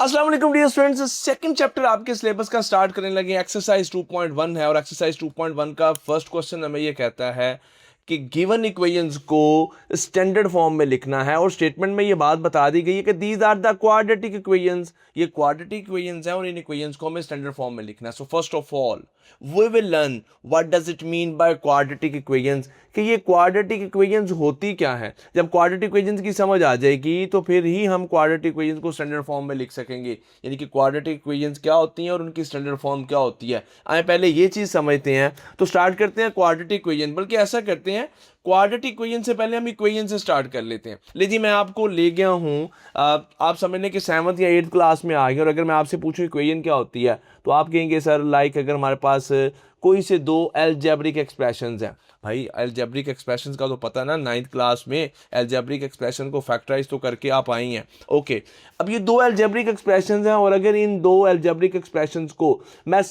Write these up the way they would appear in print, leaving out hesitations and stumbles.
अस्सलाम वालेकुम dear students, second chapter आपके सिलेबस का स्टार्ट करने लगे। एक्सरसाइज 2.1 है और एक्सरसाइज 2.1 का फर्स्ट क्वेश्चन हमें ये कहता है कि गिवन इक्वेशंस को स्टैंडर्ड फॉर्म में लिखना है और स्टेटमेंट में ये बात बता दी गई है कि these are the quadratic equations. ये क्वाड्रेटिक इक्वेशंस हैं और इन इक्वेशंस को हमें स्टैंडर्ड फॉर्म में लिखना है। So first of all we will learn what does it mean by quadratic equations, कि ये क्वाड्रेटिक इक्वेशंस होती क्या है। जब क्वाड्रेटिक इक्वेशंस की समझ आ जाएगी तो फिर ही हम क्वाड्रेटिक इक्वेशंस को स्टैंडर्ड फॉर्म में लिख सकेंगे, यानी कि क्वाड्रेटिक इक्वेशंस क्या होती हैं और उनकी स्टैंडर्ड फॉर्म क्या होती है। आए पहले ये चीज़ समझते हैं। तो स्टार्ट करते हैं क्वाड्रेटिक इक्वेशन, बल्कि ऐसा करते हैं क्वाड्रेटिक इक्वेशन से पहले हम इक्वेशन से स्टार्ट कर लेते हैं। लीजिए मैं आपको ले गया हूँ, आप समझने कि 7th या 8th क्लास में आ गए और अगर मैं आपसे पूछूं इक्वेशन क्या होती है तो आप कहेंगे सर लाइक अगर हमारे पास कोई से दो अलजेब्रिक एक्सप्रेशंस हैं। भाई अलजेब्रिक एक्सप्रेशंस का तो पता ना, 9th क्लास में अलजेब्रिक एक्सप्रेशन को फैक्टराइज तो करके आप आई हैं। ओके, अब ये दो अलजेब्रिक एक्सप्रेशंस हैं और अगर इन दो अलजेब्रिक एक्सप्रेशंस को मैं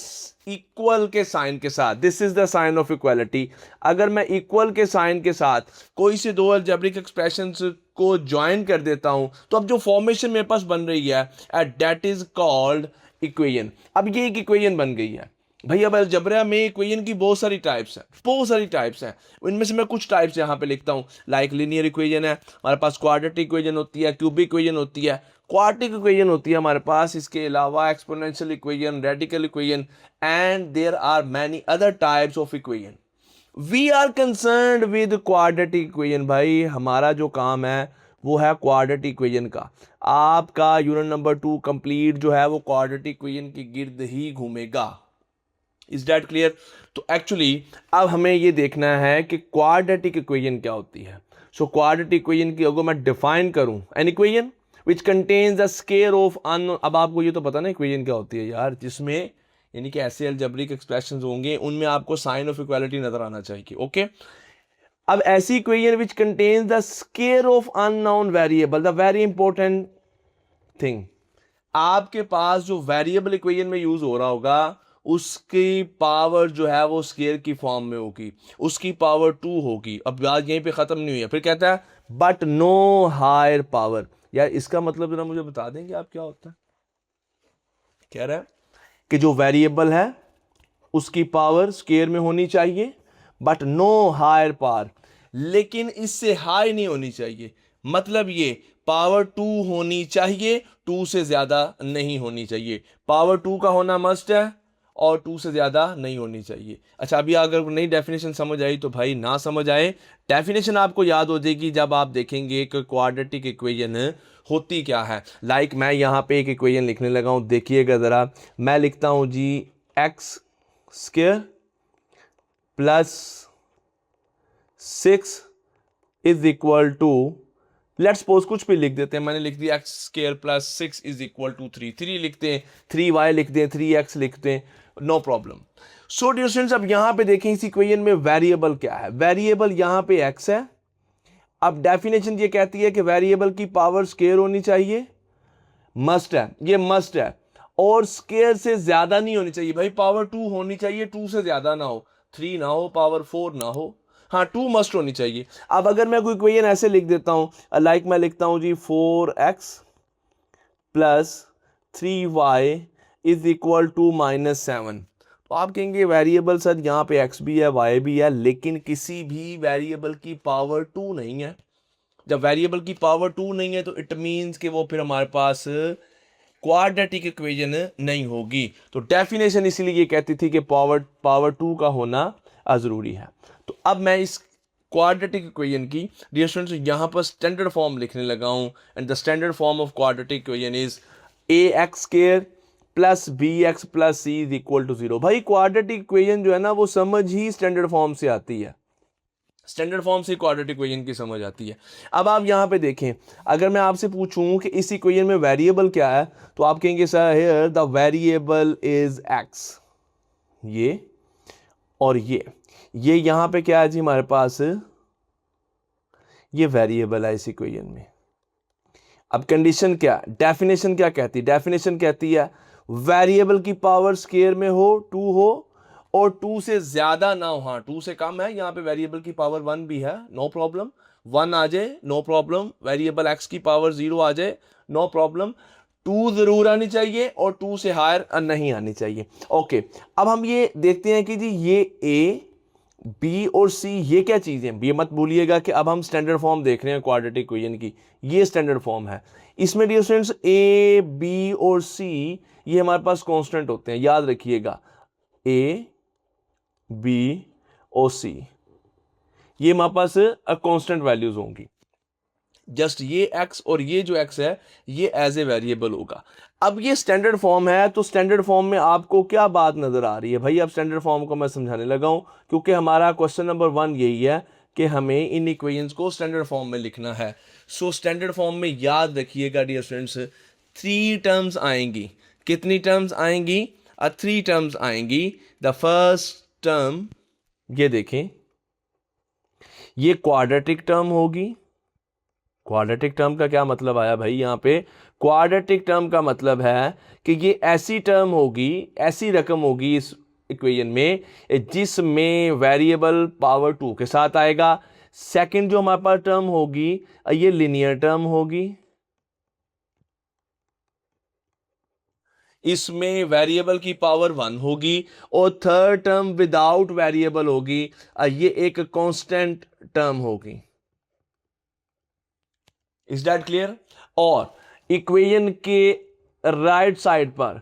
इक्वल के साइन के साथ, this is the sign of equality, अगर मैं इक्वल के साइन के साथ कोई से दो अलजेब्रिक एक्सप्रेशंस को ज्वाइन कर देता हूं तो अब जो फॉर्मेशन मेरे पास बन रही है दैट इज कॉल्ड इक्वेशन। अब ये एक इक्वेशन बन गई है। भाई अब अलजेब्रा में इक्वेशन की बहुत सारी टाइप्स हैं, बहुत सारी टाइप्स हैं। इनमें से मैं कुछ टाइप्स यहाँ पे लिखता हूँ। लाइक लीनियर इक्वेशन है हमारे पास, क्वाड्रेटिक इक्वेशन होती है, क्यूबिक इक्वेशन होती है, क्वाड्रेटिक इक्वेशन होती है हमारे पास, इसके अलावा exponential equation, radical equation and there are many other types of equation. We are concerned with quadratic equation. भाई हमारा जो काम है वो है क्वाड्रेटिक इक्वेशन का। आपका यूनिट नंबर 2 कंप्लीट जो है वो क्वाड्रेटिक इक्वेशन के गिर्द ही घूमेगा। Is that clear? तो एक्चुअली अब हमें ये देखना है कि क्वाड्रेटिक इक्वेशन क्या होती है। सो क्वाड्रेटिक इक्वेशन की अगर मैं डिफाइन करूं, an equation which contains the square of an, अब आपको ये तो पता ना इक्वेशन क्या होती है यार, जिसमें यानी कि ऐसे अलजेब्रिक एक्सप्रेशंस होंगे उनमें आपको साइन ऑफ इक्वालिटी नजर आना चाहिए। ओके, अब ऐसी equation which contains the square of unknown variable, the very important thing, आपके पास जो वेरिएबल इक्वेशन में यूज हो रहा होगा उसकी पावर जो है वो स्केयर की फॉर्म में होगी, उसकी पावर 2 होगी। अब बात यहीं पे खत्म नहीं हुई है, फिर कहता है बट नो हायर पावर। यार इसका मतलब जरा मुझे बता देंगे आप क्या होता है? कह रहा है कि जो वेरिएबल है उसकी पावर स्केयर में होनी चाहिए बट नो हायर पावर, लेकिन इससे हाई नहीं होनी चाहिए। मतलब ये पावर 2 होनी चाहिए, 2 से ज्यादा नहीं होनी चाहिए। पावर 2 का होना मस्ट है और 2 से ज्यादा नहीं होनी चाहिए। अच्छा, अभी अगर नई डेफिनेशन समझ आई तो भाई ना समझ आए, डेफिनेशन आपको याद हो जाएगी जब आप देखेंगे कि क्वाड्रेटिक इक्वेशन होती क्या है। लाइक मैं यहाँ पे एक इक्वेशन लिखने लगा हूँ, देखिएगा ज़रा। मैं लिखता हूँ जी x square plus 6 is equal to, let's suppose कुछ भी लिख देते हैं। मैंने लिख दिया x square plus 6 is equal to 3 लिखते हैं, 3y लिख दें, 3x लिखते हैं, no problem. So dear students, अब यहां पे देखें इस इक्वेशन में वेरिएबल क्या है। वेरिएबल यहां पे x है। अब डेफिनेशन ये कहती है कि वेरिएबल की पावर स्क्वायर होनी चाहिए, मस्ट है, ये मस्ट है, और स्क्वायर से ज्यादा नहीं होनी चाहिए। भाई पावर 2 होनी चाहिए, 2 से ज्यादा ना हो, 3 ना हो, पावर 4 ना हो, हाँ 2 मस्ट होनी चाहिए। अब अगर मैं कोई इक्वेशन ऐसे लिख देता हूं, लाइक मैं लिखता हूं जी 4x plus 3y is equal to -7, तो आप कहेंगे वेरिएबल सर यहाँ पे x भी है, y भी है, लेकिन किसी भी वेरिएबल की पावर 2 नहीं है। जब वेरिएबल की पावर 2 नहीं है तो इट मीन्स कि वो फिर हमारे पास क्वाड्रेटिक इक्वेशन नहीं होगी। तो डेफिनेशन इसीलिए ये कहती थी कि पावर 2 का होना जरूरी है। तो अब मैं इस क्वाड्रेटिक इक्वेशन की डियर स्टूडेंट्स यहां पर स्टैंडर्ड फॉर्म लिखने लगा हूं, and the standard form of quadratic equation is ax square plus bx plus c is equal to 0। भाई क्वाड्रेटिक इक्वेशन जो है ना वो समझ ही स्टैंडर्ड फॉर्म से आती है, स्टैंडर्ड फॉर्म से क्वाड्रेटिक इक्वेशन की समझ आती है। अब आप यहां पे देखें, अगर मैं आपसे पूछूं कि इस इक्वेशन में वेरिएबल क्या है तो आप कहेंगे sir here the variable is x, ये और ये यहां पे क्या है जी हमारे पास, ये वेरिएबल है इस इक्वेशन में। अब कंडीशन क्या, डेफिनेशन क्या कहती है? डेफिनेशन कहती है वेरिएबल की पावर स्क्वायर में हो, 2 हो, और 2 से ज्यादा ना हो। हाँ 2 से कम है, यहां पे वेरिएबल की पावर 1 भी है, नो प्रॉब्लम, 1 आ जाए नो प्रॉब्लम, वेरिएबल x की पावर 0 आ जाए नो प्रॉब्लम, टू जरूर आनी चाहिए और टू से हायर नहीं आनी चाहिए। ओके, अब हम ये देखते हैं कि जी ये ए बी और सी ये क्या चीज़ें हैं। ये मत भूलिएगा कि अब हम स्टैंडर्ड फॉर्म देख रहे हैं क्वाड्रेटिक इक्वेशन की, ये स्टैंडर्ड फॉर्म है। इसमें डियर स्टूडेंट्स ए बी और सी ये हमारे पास कांस्टेंट होते हैं, याद रखिएगा। ए बी और सी ये हमारे पास कांस्टेंट वैल्यूज होंगी। जस्ट ये x और ये जो x है ये एज ए वेरिएबल होगा। अब ये स्टैंडर्ड फॉर्म है, तो स्टैंडर्ड फॉर्म में आपको क्या बात नजर आ रही है भाई? अब स्टैंडर्ड फॉर्म को मैं समझाने लगा हूं, क्योंकि हमारा क्वेश्चन नंबर 1 यही है कि हमें इन इक्वेशंस को स्टैंडर्ड फॉर्म में लिखना है। सो स्टैंडर्ड फॉर्म में याद रखिएगा डियर स्टूडेंट्स, 3 टर्म्स आएंगी। कितनी टर्म्स आएंगी? 3 टर्म्स आएंगी। द फर्स्ट टर्म ये देखें, ये क्वाड्रेटिक टर्म होगी। क्वाड्रेटिक टर्म का क्या मतलब आया भाई यहाँ पे? क्वाड्रेटिक टर्म का मतलब है कि ये ऐसी टर्म होगी, ऐसी रकम होगी इस इक्वेशन में जिसमें वेरिएबल पावर 2 के साथ आएगा। सेकंड जो हमारे पास टर्म होगी ये लिनियर टर्म होगी, इसमें वेरिएबल की पावर 1 होगी। और थर्ड टर्म विदाउट वेरिएबल होगी, ये एक कांस्टेंट टर्म होगी। Is that clear? और इक्वेशन के राइट साइड पर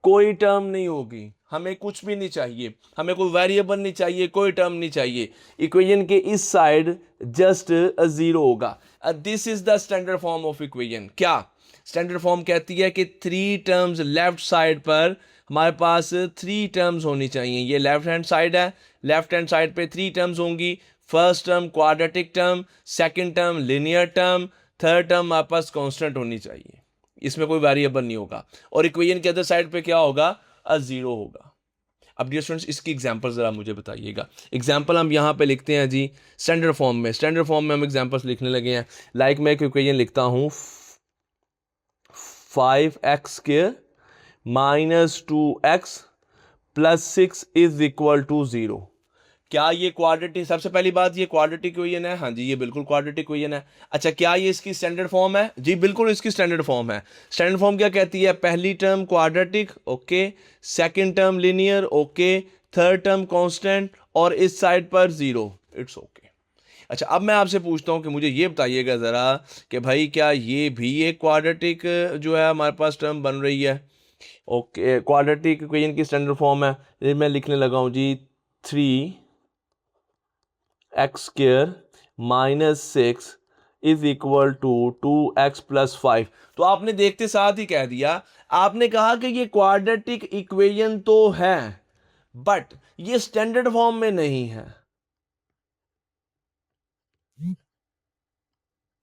कोई टर्म नहीं होगी, हमें कुछ भी नहीं चाहिए, हमें कोई वेरिएबल नहीं चाहिए, कोई टर्म नहीं चाहिए। इक्वेशन के इस साइड जस्ट जीरो होगा। This is the standard form of equation. क्या स्टैंडर्ड फॉर्म कहती है कि 3 टर्म्स लेफ्ट साइड पर हमारे पास 3 टर्म्स होनी चाहिए। ये लेफ्ट हैंड साइड है, लेफ्ट हैंड साइड पे 3 टर्म्स होंगी। First term quadratic term, second term linear term, third term आपके पास कांस्टेंट होनी चाहिए, इसमें कोई वेरिएबल नहीं होगा। और इक्वेशन के अदर साइड पे क्या होगा? जीरो होगा। अब डियर स्टूडेंट्स इसकी एग्जांपल जरा मुझे बताइएगा। एग्जांपल हम यहाँ पे लिखते हैं जी स्टैंडर्ड फॉर्म में। स्टैंडर्ड फॉर्म में हम एग्जांपल्स लिखने लगे हैं। लाइक मैं एक इक्वेशन लिखता हूँ 5x² minus 2x plus 6 is equal to 0। क्या ये क्वाड्रेटिक? सबसे पहली बात, ये क्वाड्रेटिक इक्वेशन है। हाँ जी, ये बिल्कुल क्वाड्रेटिक इक्वेशन है। अच्छा, क्या ये इसकी स्टैंडर्ड फॉर्म है? जी बिल्कुल इसकी स्टैंडर्ड फॉर्म है। स्टैंडर्ड फॉर्म क्या कहती है? पहली term quadratic, okay, second term linear, okay, third term constant और इस साइड पर 0। It's okay. अच्छा, अब मैं आपसे पूछता हूं कि मुझे ये बताइएगा ज़रा कि भाई क्या ये भी एक क्वाड्रेटिक जो है हमारे पास टर्म बन रही है? ओके, क्वाड्रेटिक इक्वेशन की स्टैंडर्ड फॉर्म है। ये मैं लिखने लगा हूँ जी 3x² minus 6 is equal to 2x plus 5। तो आपने देखते साथ ही कह दिया, आपने कहा कि ये क्वाड्रेटिक इक्वेशन तो है बट ये स्टैंडर्ड फॉर्म में नहीं है।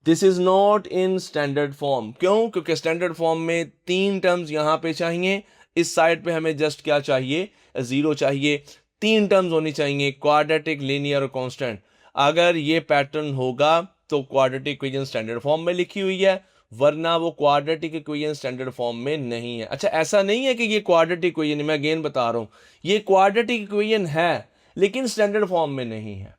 This is not in standard form. क्यों? क्योंकि स्टैंडर्ड फॉर्म में 3 टर्म्स यहां पे चाहिए, इस साइड पे हमें जस्ट क्या चाहिए? 0 चाहिए। 3 टर्म्स होनी चाहिए, क्वाड्रेटिक, लीनियर और कांस्टेंट। अगर ये पैटर्न होगा तो क्वाड्रेटिक इक्वेशन स्टैंडर्ड फॉर्म में लिखी हुई है, वरना वो क्वाड्रेटिक इक्वेशन स्टैंडर्ड फॉर्म में नहीं है। अच्छा, ऐसा नहीं है कि ये क्वाड्रेटिक इक्वेशन, मैं अगेन बता रहा हूं, ये क्वाड्रेटिक इक्वेशन है लेकिन स्टैंडर्ड फॉर्म में नहीं है।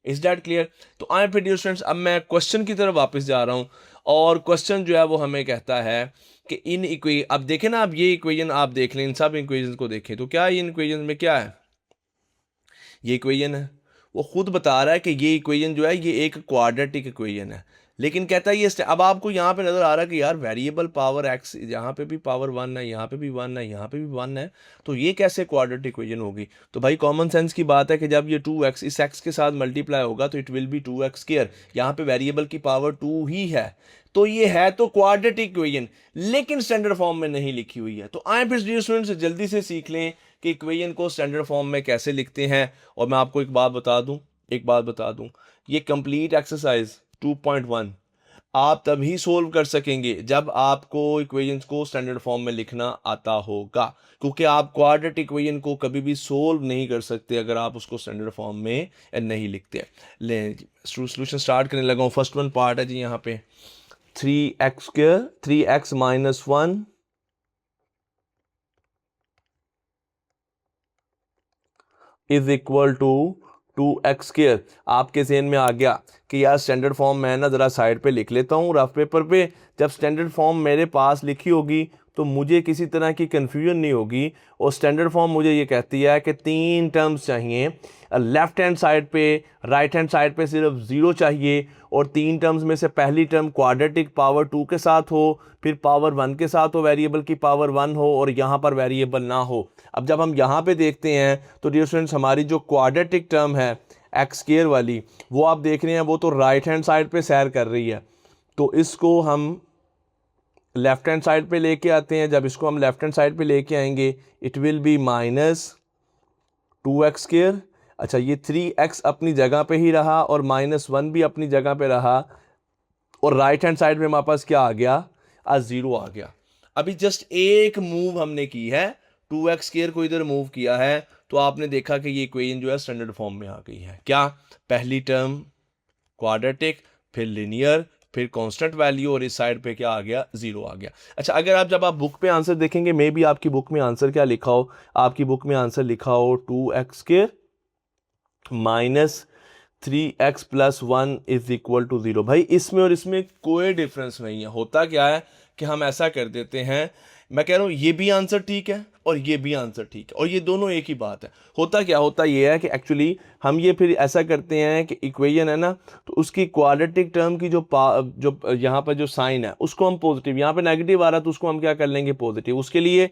Is that clear? तो आए फिर डियर स्टूडेंट्स, अब मैं क्वेश्चन की तरफ वापस जा रहा हूं और क्वेश्चन जो है वो हमें कहता है कि इन इक्वे अब देखें ना, अब ये इक्वेशन आप देख लें, इन सब इक्वेशन को देखें तो क्या इन इक्वेशन में क्या है? ये इक्वेशन है, वो खुद बता रहा है कि ये इक्वेशन जो है ये एक क्वाड्रेटिक इक्वेशन है, लेकिन कहता है ये अब आपको यहाँ पे नजर आ रहा है कि यार वेरिएबल पावर x, यहाँ पे भी पावर 1 है, यहाँ पे भी 1 है, यहाँ पे भी 1 है, तो ये कैसे क्वाड्रेटिक इक्वेशन होगी? तो भाई कॉमन सेंस की बात है कि जब ये 2x इस x के साथ मल्टीप्लाई होगा तो इट विल बी 2x²। यहाँ पे वेरिएबल की पावर 2 ही है, तो ये है तो क्वाड्रेटिक इक्वेशन, लेकिन स्टैंडर्ड फॉर्म में नहीं लिखी हुई है। तो आए फिर डियर स्टूडेंट्स जल्दी से सीख लें कि इक्वेशन को स्टैंडर्ड फॉर्म में कैसे लिखते हैं। और मैं आपको एक बात बता दूं, ये कंप्लीट एक्सरसाइज 2.1 आप तभी सोल्व कर सकेंगे जब आपको इक्वेशंस को स्टैंडर्ड फॉर्म में लिखना आता होगा, क्योंकि आप क्वाड्रेटिक इक्वेशन को कभी भी सोल्व नहीं कर सकते अगर आप उसको स्टैंडर्ड फॉर्म में नहीं लिखते। ले सॉल्यूशन स्टार्ट करने लगा हूँ। फर्स्ट वन पार्ट है जी यहाँ पे 3x minus 1 is equal to 2x square. आपके ज़हन में आ गया कि यार स्टैंडर्ड फॉर्म मैं ना ज़रा साइड पे लिख लेता हूँ रफ पेपर पे। जब स्टैंडर्ड फॉर्म मेरे पास लिखी होगी तो मुझे किसी तरह की कन्फ्यूजन नहीं होगी। और स्टैंडर्ड फॉर्म मुझे ये कहती है कि 3 टर्म्स चाहिए, लेफ्ट हैंड साइड पे, राइट हैंड साइड पे सिर्फ 0 चाहिए, और 3 टर्म्स में से पहली टर्म क्वाड्रेटिक पावर 2 के साथ हो, फिर पावर 1 के साथ हो, वेरिएबल की पावर 1 हो, और यहाँ पर वेरिएबल ना हो। अब जब हम यहाँ पे देखते हैं तो डियर स्टूडेंट्स हमारी जो क्वाड्रेटिक टर्म है एक्स स्क्वायर वाली, वो आप देख रहे हैं वो तो राइट हैंड साइड पे सैर कर रही है। तो इसको हम लेफ्ट हैंड साइड पे लेके आते हैं। जब इसको हम लेफ्ट हैंड साइड पे लेके आएंगे it will B -2x square. अच्छा, ये 3x अपनी जगह पे ही रहा और -1 भी अपनी जगह पे रहा, और राइट हैंड साइड में हमारे पास क्या आ गया, 0 आ गया। अभी जस्ट एक मूव हमने की है, 2x स्क्वायर को इधर मूव किया है, तो आपने देखा कि ये इक्वेशन जो है स्टैंडर्ड फॉर्म में आ गई है। क्या, पहली टर्म क्वाड्रेटिक, फिर लिनियर, फिर कांस्टेंट वैल्यू, और इस साइड पे क्या आ गया, 0 आ गया। अच्छा, अगर जब आप बुक पे आंसर देखेंगे, मे बी आपकी बुक में आंसर क्या लिखा हो, आपकी बुक में आंसर लिखा हो 2x स्क्वायर -3x + 1 = 0। भाई इसमें और इसमें कोई डिफरेंस नहीं है। होता क्या है कि हम ऐसा कर देते हैं, मैं कह रहा हूँ ये भी आंसर ठीक है और ये भी आंसर ठीक है, और ये दोनों एक ही बात है। होता क्या, होता ये है कि एक्चुअली हम ये फिर ऐसा करते हैं कि इक्वेशन है ना, तो उसकी क्वाड्रेटिक टर्म की जो यहाँ पर जो साइन है उसको हम पॉजिटिव, यहाँ पे नेगेटिव आ रहा तो उसको हम क्या कर लेंगे, पॉजिटिव। उसके लिए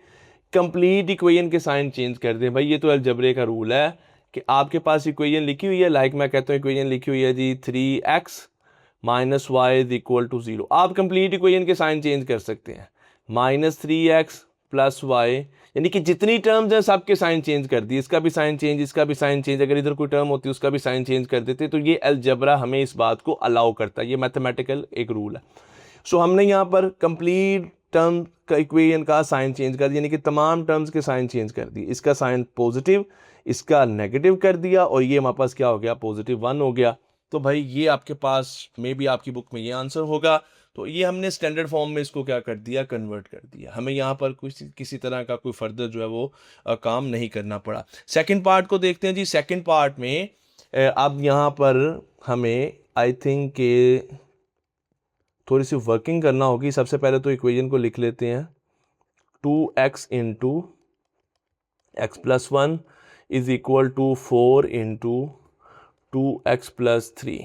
कंप्लीट इक्वेशन के साइन चेंज कर दें। भाई ये तो अलजबरे का रूल है कि आपके पास इक्वेशन लिखी हुई है, लाइक मैं कहता हूँ इक्वेशन लिखी हुई है जी 3x - y = 0। आप कंप्लीट इक्वेशन के साइन चेंज कर सकते हैं, -3x + y, यानी कि जितनी टर्म्स हैं सबके साइन चेंज कर दिए, इसका भी साइन चेंज, इसका भी साइन चेंज, अगर इधर कोई टर्म होती है उसका भी साइन चेंज कर देते। तो ये अलजबरा हमें इस बात को अलाउ करता है, ये मैथमेटिकल एक रूल है। सो हमने यहाँ पर कंप्लीट टर्म का इक्वेशन का साइन चेंज कर दिया, यानी कि तमाम टर्म्स के साइन चेंज कर दिए। इसका साइन पॉजिटिव, इसका नेगेटिव कर दिया, और ये हमारे पास क्या हो गया, +1 हो गया। तो भाई ये आपके पास मे बी आपकी बुक में ये आंसर होगा। तो ये हमने स्टैंडर्ड फॉर्म में इसको क्या कर दिया, कन्वर्ट कर दिया। हमें यहाँ पर कुछ किसी तरह का कोई फर्दर जो है वो काम नहीं करना पड़ा। सेकंड पार्ट को देखते हैं जी। सेकंड पार्ट में अब यहाँ पर हमें आई थिंक के थोड़ी सी वर्किंग करना होगी। सबसे पहले तो इक्वेशन को लिख लेते हैं, 2x × x + 1 = 4 × 2x + 3।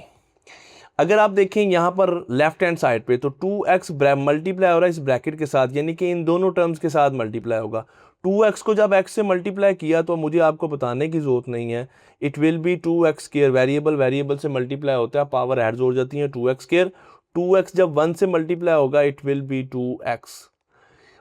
अगर आप देखें यहाँ पर लेफ्ट हैंड साइड पे, तो 2x मल्टीप्लाई हो रहा है इस ब्रैकेट के साथ, यानी कि इन दोनों टर्म्स के साथ मल्टीप्लाई होगा। 2x को जब x से मल्टीप्लाई किया तो मुझे आपको बताने की ज़रूरत नहीं है, it will B 2x square. Variable से मल्टीप्लाई होता है, पावर ऐड हो जाती है, 2x स्क्वायर। 2x जब 1 से मल्टीप्लाई होगा it will B 2x।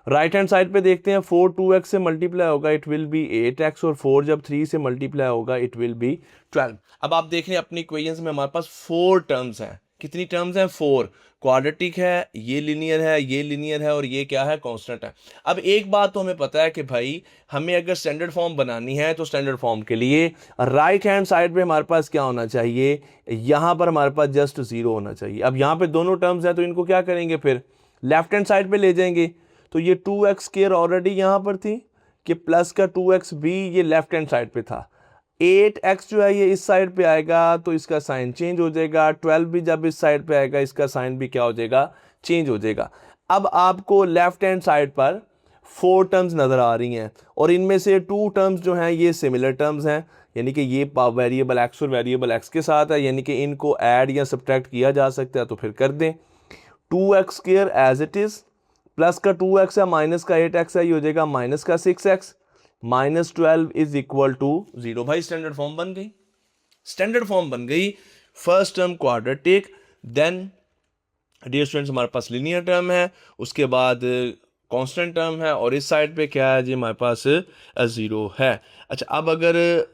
Right hand side पे देखते हैं, 4 2x से मल्टीप्लाई होगा इट विल बी 8x, और 4 जब 3 से मल्टीप्लाई होगा इट विल बी 12। अब आप देख रहे हैं अपनी इक्वेशंस में हमारे पास 4 टर्म्स हैं। कितनी टर्म्स हैं, 4। क्वाड्रेटिक है, ये लिनियर है, ये लिनियर है, और ये क्या है, कांस्टेंट है। अब एक बात तो हमें पता है कि भाई हमें अगर स्टैंडर्ड फॉर्म बनानी है तो स्टैंडर्ड फॉर्म के लिए राइट हैंड साइड पे हमारे पास क्या होना चाहिए, यहाँ पर हमारे पास जस्ट 0 होना चाहिए। अब यहाँ पे दोनों टर्म्स हैं तो इनको क्या करेंगे, फिर लेफ्ट हैंड साइड पे ले जाएंगे। तो ये 2x स्क्वायर ऑलरेडी यहाँ पर थी कि प्लस का 2x भी ये लेफ्ट हैंड साइड पे था। 8x जो है ये इस साइड पे आएगा तो इसका साइन चेंज हो जाएगा। 12 भी जब इस साइड पे आएगा इसका साइन भी क्या हो जाएगा, चेंज हो जाएगा। अब आपको लेफ्ट हैंड साइड पर 4 टर्म्स नज़र आ रही हैं, और इनमें से 2 टर्म्स जो हैं ये सिमिलर टर्म्स हैं, यानी कि ये वेरिएबल x और वेरिएबल x के साथ है, यानी कि इनको ऐड या सब्ट्रैक्ट किया जा सकता है, तो फिर कर दें। 2x square as it is, plus का 2x है, माइनस का 8x है, ये हो जाएगा माइनस का 6x, -12 = 0। भाई स्टैंडर्ड फॉर्म बन गई, स्टैंडर्ड फॉर्म बन गई। First term quadratic, then dear students हमारे पास लिनियर टर्म है, उसके बाद कांस्टेंट टर्म है, और इस साइड पे क्या है जी, हमारे पास 0 है। अच्छा, अब अगर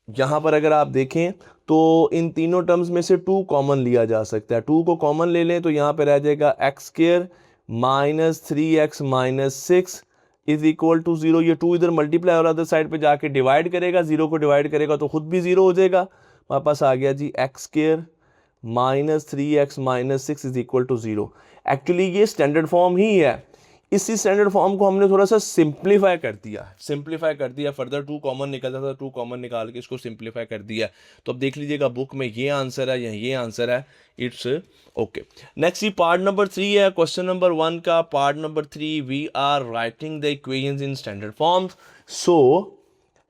यहाँ पर अगर आप देखें तो इन तीनों टर्म्स में से 2 कॉमन लिया जा सकता है। 2 को कॉमन ले लें तो यहाँ पे रह जाएगा x स्क्वायर -3x - 6 = 0। ये 2 इधर मल्टीप्लाई हो रहा था, साइड पे जाके डिवाइड करेगा, 0 को डिवाइड करेगा तो खुद भी 0 हो जाएगा। हमारे पास आ गया जी x स्क्वायर -3x - 6 = 0। एक्चुअली ये स्टैंडर्ड फॉर्म ही है। इसी स्टैंडर्ड फॉर्म को हमने थोड़ा सा सिंप्लीफाई कर दिया फर्दर 2 कॉमन निकलता था, 2 कॉमन निकाल के इसको सिंप्लीफाई कर दिया। तो अब देख लीजिएगा बुक में ये आंसर है या ये आंसर है, इट्स ओके। नेक्स्ट, ये पार्ट नंबर 3 है क्वेश्चन नंबर 1 का। Part number 3, we are writing the equations in standard forms. So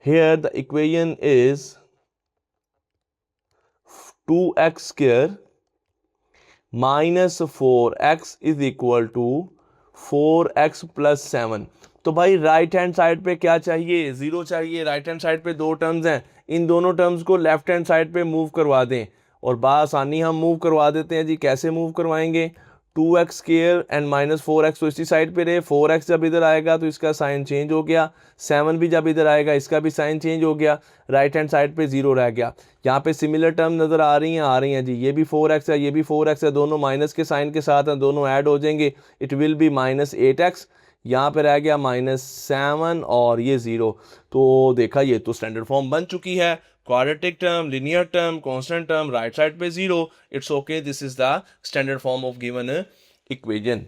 here the equation is 2x square minus 4x is equal to 4x plus 7। तो भाई right hand side पे क्या चाहिए, 0 चाहिए। Right hand side पे 2 terms हैं, इन दोनों terms को लेफ्ट हैंड साइड पे मूव करवा दें, और बासानी हम मूव करवा देते हैं जी। कैसे मूव करवाएंगे, 2x square and minus 4x तो इसी साइड पे रहे, 4x जब इधर आएगा तो इसका साइन चेंज हो गया, 7 भी जब इधर आएगा इसका भी साइन चेंज हो गया, राइट हैंड साइड पे 0 रह गया। यहाँ पे सिमिलर टर्म नज़र आ रही हैं जी, ये भी 4x है, ये भी 4x है, दोनों माइनस के साइन के साथ हैं, दोनों ऐड हो जाएंगे, it will B minus 8x। यहाँ पे रह गया माइनस 7 और ये 0। तो देखा, ये तो स्टैंडर्ड फॉर्म बन चुकी है। Quadratic term, linear term, constant term, right side पे 0, it's okay, this is the standard form of given equation,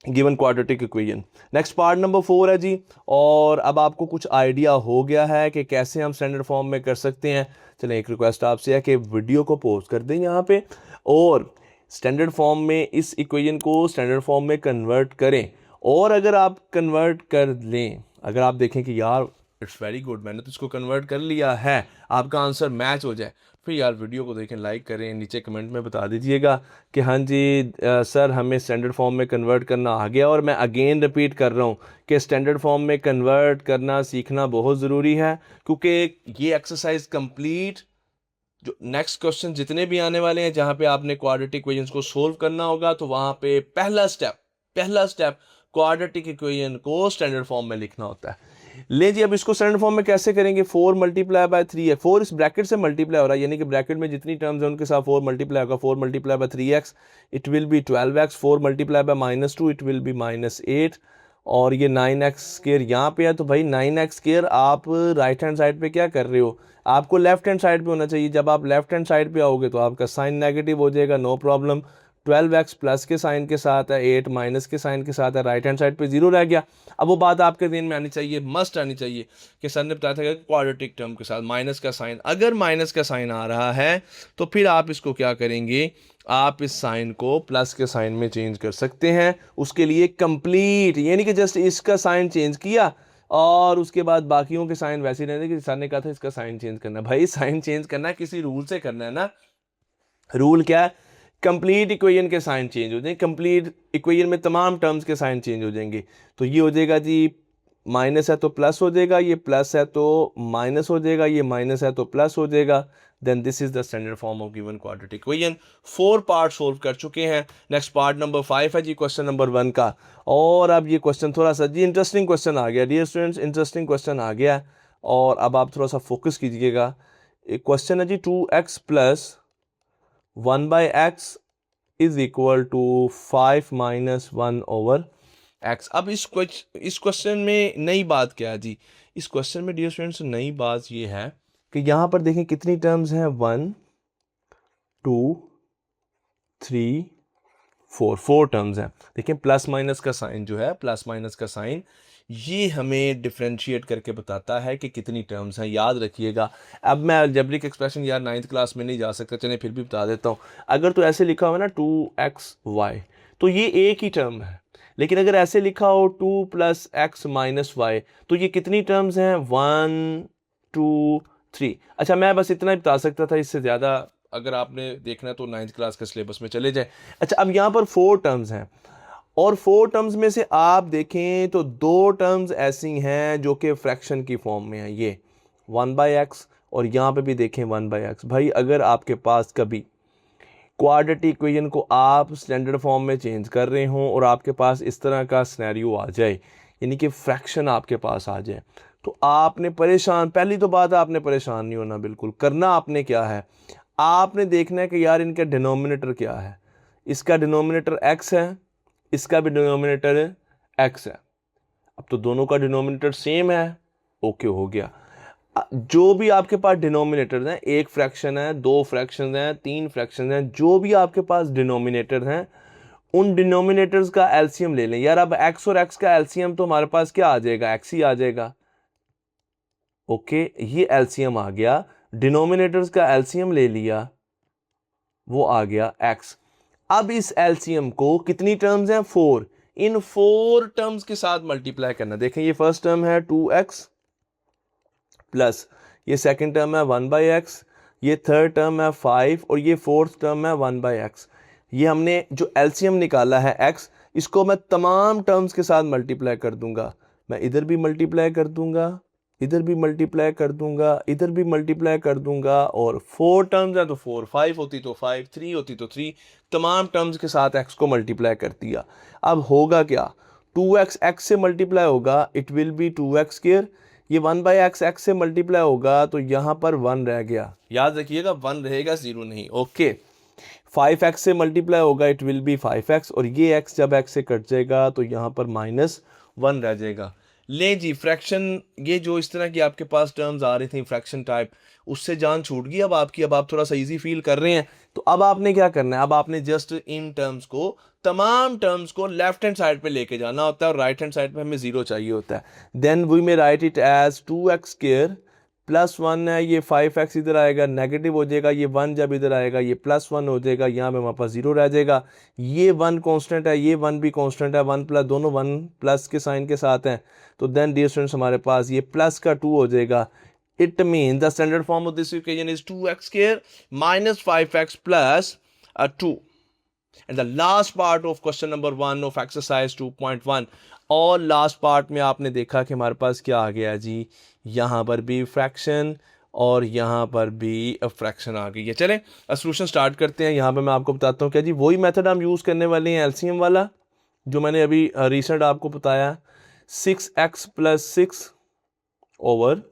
given quadratic equation. Next part number 4 है जी, और अब आपको कुछ आइडिया हो गया है कि कैसे हम स्टैंडर्ड फॉर्म में कर सकते हैं। चलें, एक रिक्वेस्ट आपसे है कि वीडियो को पॉज कर दें यहाँ पे, और स्टैंडर्ड फॉर्म में इस इक्वेशन को स्टैंडर्ड फॉर्म में कन्वर्ट करें। और अगर आप कन्वर्ट कर लें, अगर आप देखें कि यार इट्स वेरी गुड, मैंने तो इसको कन्वर्ट कर लिया है, आपका आंसर मैच हो जाए, फिर यार वीडियो को देखें, लाइक करें, नीचे कमेंट में बता दीजिएगा कि हाँ जी सर हमें स्टैंडर्ड फॉर्म में कन्वर्ट करना आ गया। और मैं अगेन रिपीट कर रहा हूँ कि स्टैंडर्ड फॉर्म में कन्वर्ट करना सीखना बहुत ज़रूरी है, क्योंकि ये एक्सरसाइज कंप्लीट, जो नेक्स्ट क्वेश्चन जितने भी आने वाले हैं जहाँ पे आपने क्वाड्रेटिक इक्वेशंस को सोल्व करना होगा, तो वहाँ पे पहला स्टेप क्वाड्रेटिक इक्वेशन को स्टैंडर्ड फॉर्म में लिखना होता है। ले जी, अब इसको स्टैंडर्ड फॉर्म में कैसे करेंगे, 4 मल्टीप्लाई बाय 3 है, 4 इस ब्रैकेट से मल्टीप्लाई हो रहा है, यानी कि ब्रैकेट में जितनी टर्म्स हैं उनके साथ 4 मल्टीप्लाई होगा। 4 multiply by 3x it will B 12x, 4 multiply by -2 it will B -8, और ये 9x स्क्वायर यहाँ पे है। तो भाई 9x स्क्वायर आप राइट हैंड साइड पे क्या कर रहे हो, आपको लेफ्ट हैंड साइड पे होना चाहिए। जब आप लेफ्ट हैंड साइड पे आओगे तो आपका साइन नेगेटिव हो जाएगा, नो प्रॉब्लम। 12x प्लस के साइन के साथ है, 8 माइनस के साइन के साथ है, राइट हैंड साइड पे 0 रह गया। अब वो बात आपके दिन में आनी चाहिए, मस्ट आनी चाहिए, कि सर ने बताया था कि क्वाड्रेटिक टर्म के साथ माइनस का साइन, अगर माइनस का साइन आ रहा है तो फिर आप इसको क्या करेंगे, आप इस साइन को प्लस के साइन में चेंज कर सकते हैं। उसके लिए कंप्लीट, यानी कि जस्ट इसका साइन चेंज किया और उसके बाद बाकियों के साइन वैसे ही रहने, कि सर ने कहा था इसका साइन चेंज करना। भाई साइन चेंज करना है किसी रूल से करना है ना, रूल क्या है, कंप्लीट इक्वेशन के साइन चेंज हो जाएंगे, कंप्लीट इक्वेशन में तमाम टर्म्स के साइन चेंज हो जाएंगे। तो ये हो जाएगा जी, माइनस है तो प्लस हो जाएगा, ये प्लस है तो माइनस हो जाएगा, ये माइनस है तो प्लस हो जाएगा। Then this is the standard form of given quadratic equation. 4 part solve कर चुके हैं। नेक्स्ट पार्ट नंबर 5 है जी क्वेश्चन नंबर 1 का। और अब ये क्वेश्चन थोड़ा सा जी इंटरेस्टिंग क्वेश्चन आ गया, डियर स्टूडेंट्स, इंटरेस्टिंग क्वेश्चन आ गया। और अब आप थोड़ा सा फोकस कीजिएगा। एक क्वेश्चन है जी, 2x plus 1/x is equal to 5 minus 1/x। अब इस क्वेश्चन में नई बात क्या है जी, इस क्वेश्चन में डियर स्टूडेंट्स नई बात ये है कि यहाँ पर देखें कितनी टर्म्स हैं, 1 2 3 4 टर्म्स हैं। देखें प्लस माइनस का साइन जो है, प्लस माइनस का साइन ये हमें डिफ्रेंशिएट करके बताता है कि कितनी टर्म्स हैं, याद रखिएगा। अब मैं अलजेब्रिक एक्सप्रेशन यार 9th क्लास में नहीं जा सकता, चलिए फिर भी बता देता हूँ। अगर तो ऐसे लिखा हुआ ना 2xy, तो ये एक ही टर्म है। लेकिन अगर ऐसे लिखा हो 2 + x - y, तो ये कितनी टर्म्स हैं, 1 2 3। अच्छा, मैं बस इतना ही बता सकता था, इससे ज़्यादा अगर आपने देखना है तो 9th क्लास के सिलेबस में चले जाए। अच्छा, अब यहाँ पर 4 टर्म्स हैं, और 4 टर्म्स में से आप देखें तो 2 टर्म्स ऐसी हैं जो कि फ्रैक्शन की फॉर्म में है, ये 1/x, और यहाँ पे भी देखें 1/x। भाई अगर आपके पास कभी क्वाड्रेटिक इक्वेशन को आप स्टैंडर्ड फॉर्म में चेंज कर रहे हों और आपके पास इस तरह का सिनेरियो आ जाए, यानी कि फ्रैक्शन आपके पास आ जाए, तो आपने परेशान, पहली तो बात आपने परेशान नहीं होना, बिल्कुल करना आपने क्या है, आपने देखना है कि यार इनका डिनोमिनेटर क्या है। इसका डिनोमिनेटर x है, इसका भी डिनोमिनेटर x है। अब तो दोनों का डिनोमिनेटर सेम है, ओके हो गया। जो भी आपके पास डिनोमिनेटर हैं, 1 फ्रैक्शन है, 2 फ्रैक्शन हैं, 3 फ्रैक्शन हैं, जो भी आपके पास डिनोमिनेटर हैं उन डिनोमिनेटर्स का एलसीएम ले लें यार। अब एक्स और एक्स का एलसीएम तो हमारे पास क्या आ जाएगा, एक्स ही आ जाएगा। ओके, ये एलसीएम आ गया, डिनोमिनेटर्स का एलसीएम ले लिया, वो आ गया एक्स। अब इस एलसीएम को कितनी टर्म्स हैं, 4, इन 4 टर्म्स के साथ मल्टीप्लाई करना। देखें ये फर्स्ट टर्म है 2x प्लस ये सेकंड टर्म है 1/x, ये थर्ड टर्म है 5 और ये फोर्थ टर्म है 1/x। ये हमने जो एलसीएम निकाला है x, इसको मैं तमाम टर्म्स के साथ मल्टीप्लाई कर दूंगा। मैं इधर भी मल्टीप्लाई कर दूंगा, इधर भी मल्टीप्लाई कर दूंगा, इधर भी मल्टीप्लाई कर दूंगा, और 4 टर्म्स है तो 4, 5 होती तो 5, 3 होती तो 3, तमाम टर्म्स के साथ x को मल्टीप्लाई कर दिया। अब होगा क्या, 2x x से मल्टीप्लाई होगा, it will B 2x square. ये 1/x x से मल्टीप्लाई होगा तो यहाँ पर 1 रह गया, याद रखिएगा 1 रहेगा, 0 नहीं। ओके, 5x से मल्टीप्लाई होगा, इट विल बी 5x, और ये x जब x से कट जाएगा तो यहाँ पर -1 रह जाएगा। ले जी फ्रैक्शन, ये जो इस तरह की आपके पास टर्म्स आ रही थी फ्रैक्शन टाइप, उससे जान छूट गई अब आपकी। अब आप थोड़ा सा इजी फील कर रहे हैं, तो अब आपने क्या करना है, अब आपने जस्ट इन टर्म्स को, तमाम टर्म्स को लेफ्ट हैंड साइड पे लेके जाना होता है, और राइट हैंड साइड पे हमें 0 चाहिए होता है। Then we may write it as 2x square plus 1 है, ये 5x इधर आएगा, नेगेटिव हो जाएगा, ये 1 जब इधर आएगा ये +1 हो जाएगा, यहाँ पे हमारे पास 0 रह जाएगा। ये 1 कांस्टेंट है, ये 1 भी कांस्टेंट है, 1 प्लस, दोनों 1 प्लस के साइन के साथ हैं, तो देन डियर स्टूडेंट्स हमारे पास ये प्लस का 2 हो जाएगा। It mean the standard form of this equation is 2x square minus 5x plus 2। And the last part of question number 1 of exercise 2.1, और लास्ट पार्ट में आपने देखा कि हमारे पास क्या आ गया जी, यहाँ पर भी फ्रैक्शन और यहाँ पर भी फ्रैक्शन आ गई है। चलें सॉल्यूशन स्टार्ट करते हैं। यहाँ पे मैं आपको बताता हूँ क्या जी, वही मेथड हम यूज़ करने वाले हैं एलसीएम वाला, जो मैंने अभी रिसेंट आपको बताया, 6x + 6 over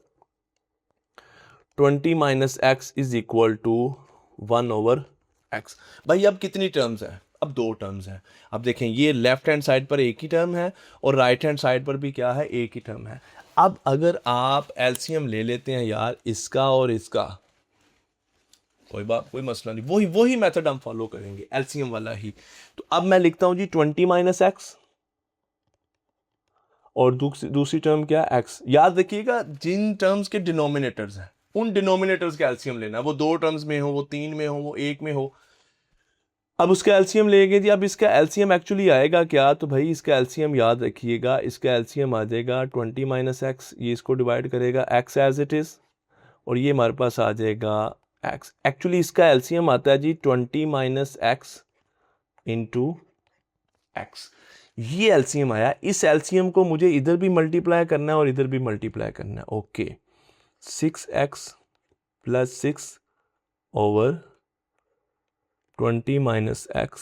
20 - x is equal to 1/x। भाई अब कितनी टर्म्स हैं, अब 2 टर्म्स हैं। अब देखें ये लेफ्ट हैंड साइड पर एक ही टर्म है और राइट हैंड साइड पर भी क्या है, एक ही टर्म है। अब अगर आप एलसीएम ले लेते हैं यार इसका और इसका, कोई बात, कोई मसला नहीं, वही मेथड हम फॉलो करेंगे, एलसीएम वाला ही। तो अब मैं लिखता हूं जी 20 - x, और दूसरी टर्म क्या है, x। याद रखिएगा जिन टर्म्स के डिनोमिनेटर्स हैं उन डिनोमिनेटर्स का एलसीएम लेना, वो 2 टर्म्स में हो, वो 3 में हो, वो 1 में हो। अब उसका एलसीएम लेंगे जी। अब इसका एलसीएम एक्चुअली आएगा क्या, तो भाई इसका एलसीएम याद रखिएगा, इसका एलसीएम आ जाएगा 20 - x, ये इसको डिवाइड करेगा x एज इट इज़, और ये हमारे पास आ जाएगा x। एक्चुअली इसका एलसीएम आता है जी 20 - x इंटू x, ये एलसीएम आया। इस एलसीएम को मुझे इधर भी मल्टीप्लाई करना है और इधर भी मल्टीप्लाई करना है। Okay, 6x + 6 over 20 - x।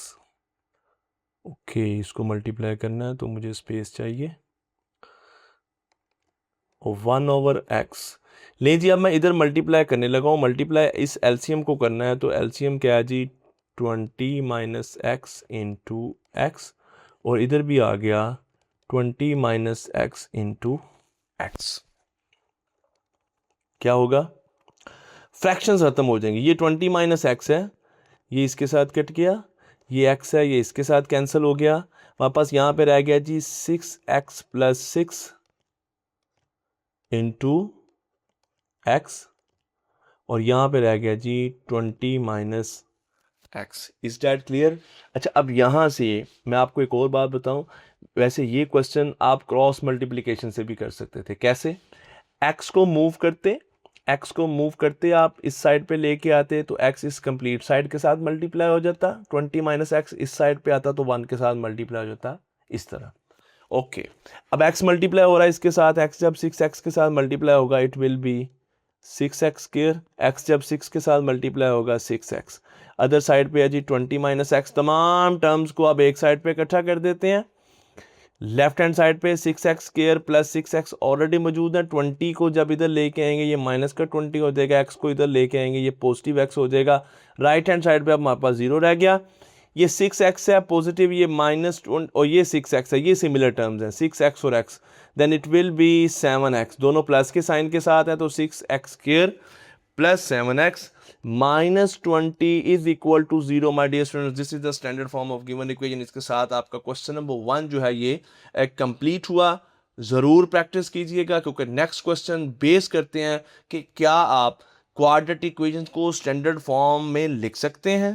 Okay, इसको मल्टीप्लाई करना है तो मुझे स्पेस चाहिए, और 1/x। ले जी अब मैं इधर मल्टीप्लाई करने लगा हूँ, मल्टीप्लाई इस एलसीएम को करना है, तो एलसीएम क्या है जी 20 - x इंटू x, और इधर भी आ गया 20 - x इंटू x। क्या होगा, फ्रैक्शंस खत्म हो जाएंगे। ये 20 - x है, ये इसके साथ कट गया, ये x है, ये इसके साथ कैंसिल हो गया, हमारे पास यहाँ पे रह गया जी 6x + 6 इंटू x, और यहाँ पे रह गया जी 20 - x। Is that clear. अच्छा, अब यहाँ से मैं आपको एक और बात बताऊं, वैसे ये क्वेश्चन आप क्रॉस मल्टीप्लिकेशन से भी कर सकते थे। कैसे, x को मूव करते आप इस साइड पे लेके आते, तो x इस कंप्लीट साइड के साथ मल्टीप्लाई हो जाता, 20 - x इस साइड पे आता तो 1 के साथ मल्टीप्लाई हो जाता, इस तरह। ओके, अब x मल्टीप्लाई हो रहा है इसके साथ, x जब 6x के साथ मल्टीप्लाई होगा it will B 6x square, x जब 6 के साथ मल्टीप्लाई होगा 6x। अदर साइड पे है जी 20 - x। तमाम टर्म्स को अब एक साइड पे इकट्ठा कर देते हैं। लेफ्ट हैंड साइड पे 6x square plus 6x already मौजूद है, 20 को जब इधर लेके आएंगे ये माइनस का 20 हो जाएगा, x को इधर लेके आएंगे ये पॉजिटिव x हो जाएगा। राइट हैंड साइड पे अब हमारे पास 0 रह गया, ये 6x है पॉजिटिव, ये -20 और ये 6x है, ये सिमिलर टर्म्स हैं 6x और x, then it will be 7x, दोनों प्लस के साइन के साथ है, तो 6x square plus 7x minus 20 is equal to 0। My dear students, this is the standard form of given equation. इसके साथ आपका क्वेश्चन नंबर 1 जो है ये कंप्लीट हुआ। ज़रूर प्रैक्टिस कीजिएगा क्योंकि नेक्स्ट क्वेश्चन बेस करते हैं कि क्या आप क्वाड्रेटिक इक्वेशंस को स्टैंडर्ड फॉर्म में लिख सकते हैं।